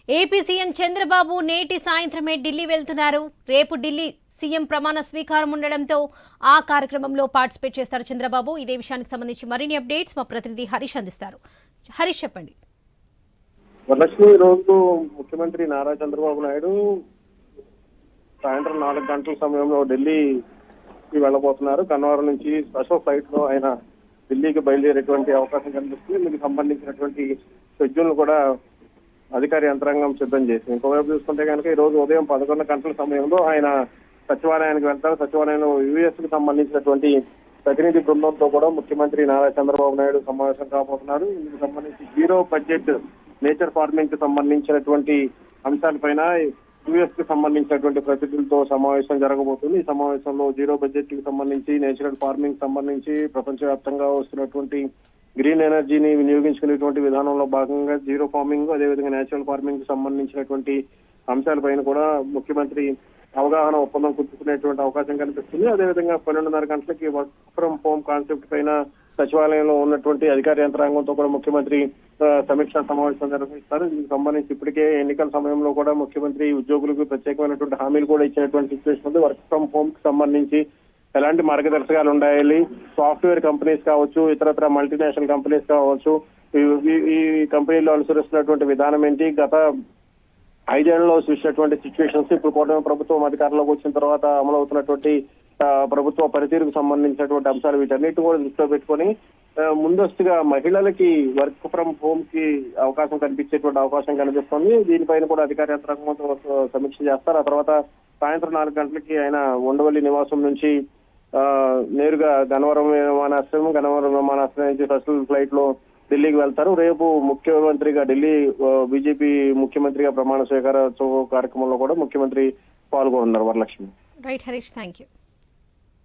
AP CM Chandrababu నేటి సాయంత్రమే ఢిల్లీ వెళ్తున్నారు. రేపు ఢిల్లీ సీఎం ప్రమాణ స్వీకారం ఉండడంతో ఆ కార్యక్రమంలో పార్టిసిపేట్ చేస్తారు చంద్రబాబు. ఇదే విషయానికి సంబంధించి మరిన్ని అప్డేట్స్ మా ప్రతినిధి హరీష్ అందిస్తారు. హరీష్ చెప్పండి. వరలక్ష్మి, రోజు ముఖ్యమంత్రి నారా చంద్రబాబు నాయుడు సాయంత్రం 4 గంటల సమయంలో ఢిల్లీకి వెళ్లబోతున్నారు. కన్నవరం నుంచి స్పెషల్ ఫ్లైట్ లో ఆయన ఢిల్లీకి బయలుదేరేటువంటి అవకాశం కనిపిస్తుంది. దీనికి సంబంధించినటువంటి షెడ్యూల్ కూడా అధికార యంత్రాంగం సిద్ధం చేసింది. ఇంకోవైపు చూసుకుంటే కనుక ఈ రోజు ఉదయం 11 గంటల సమయంలో ఆయన సచివాలయానికి వెళ్తారు. సచివాలయంలో యుఎస్ కి సంబంధించినటువంటి ప్రతినిధి బృందంతో కూడా ముఖ్యమంత్రి నారా చంద్రబాబు నాయుడు సమావేశం కాబోతున్నారు. ఇందుకు సంబంధించి జీరో బడ్జెట్ నేచర్ ఫార్మింగ్ కి సంబంధించినటువంటి అంశాలపైన యుఎస్ కి సంబంధించినటువంటి ప్రతినిధులతో సమావేశం జరగబోతుంది. ఈ సమావేశంలో జీరో బడ్జెట్ కి సంబంధించి, నేచురల్ ఫార్మింగ్ సంబంధించి, ప్రపంచవ్యాప్తంగా వస్తున్నటువంటి గ్రీన్ ఎనర్జీని వినియోగించుకునేటువంటి విధానంలో భాగంగా జీరో ఫార్మింగ్, అదేవిధంగా నేచురల్ ఫార్మింగ్ కి సంబంధించినటువంటి అంశాలపైన కూడా ముఖ్యమంత్రి అవగాహన ఒప్పందం కుదుర్చుకునేటువంటి అవకాశం కనిపిస్తుంది. అదేవిధంగా 12:30 గంటలకి వర్క్ ఫ్రమ్ హోమ్ కాన్సెప్ట్ పైన సచివాలయంలో ఉన్నటువంటి అధికార యంత్రాంగంతో కూడా ముఖ్యమంత్రి సమీక్షా సమావేశం నిర్వహిస్తారు. దీనికి సంబంధించి ఇప్పటికే ఎన్నికల సమయంలో కూడా ముఖ్యమంత్రి ఉద్యోగులకు ప్రత్యేకమైనటువంటి హామీలు కూడా ఇచ్చినటువంటి సిచ్యువేషన్ ఉంది. వర్క్ ఫ్రమ్ హోమ్ కి సంబంధించి ఎలాంటి మార్గదర్శకాలు ఉండాలి, సాఫ్ట్వేర్ కంపెనీస్ కావచ్చు, ఇతరత్ర మల్టీనేషనల్ కంపెనీస్ కావచ్చు, ఈ కంపెనీలో అనుసరిస్తున్నటువంటి విధానం ఏంటి, గత 5 ఏళ్లలో చూసినటువంటి సిచ్యువేషన్స్, ఇప్పుడు కూటమి ప్రభుత్వం అధికారంలోకి వచ్చిన తర్వాత అమలవుతున్నటువంటి ప్రభుత్వ పనితీరుకు సంబంధించినటువంటి అంశాలు, వీటన్నిటిని కూడా దృష్టిలో పెట్టుకొని ముందస్తుగా మహిళలకి వర్క్ ఫ్రమ్ హోమ్ కి అవకాశం కనిపించేటువంటి అవకాశం కనిపిస్తుంది. దీనిపైన కూడా అధికార యంత్రాంగంతో సమీక్ష చేస్తారు. ఆ తర్వాత సాయంత్రం 4 గంటలకి ఆయన ఉండవల్లి నివాసం నుంచి నేరుగా గన్నవరం విమానాశ్రయం నుంచి స్పెషల్ ఫ్లైట్ లో ఢిల్లీకి వెళ్తారు. రేపు ముఖ్యమంత్రిగా ఢిల్లీ బీజేపీ ముఖ్యమంత్రిగా ప్రమాణ స్వీకారోత్సవ కార్యక్రమంలో కూడా ముఖ్యమంత్రి పాల్గొన్నారు. Varalakshmi. Right Harish, thank you.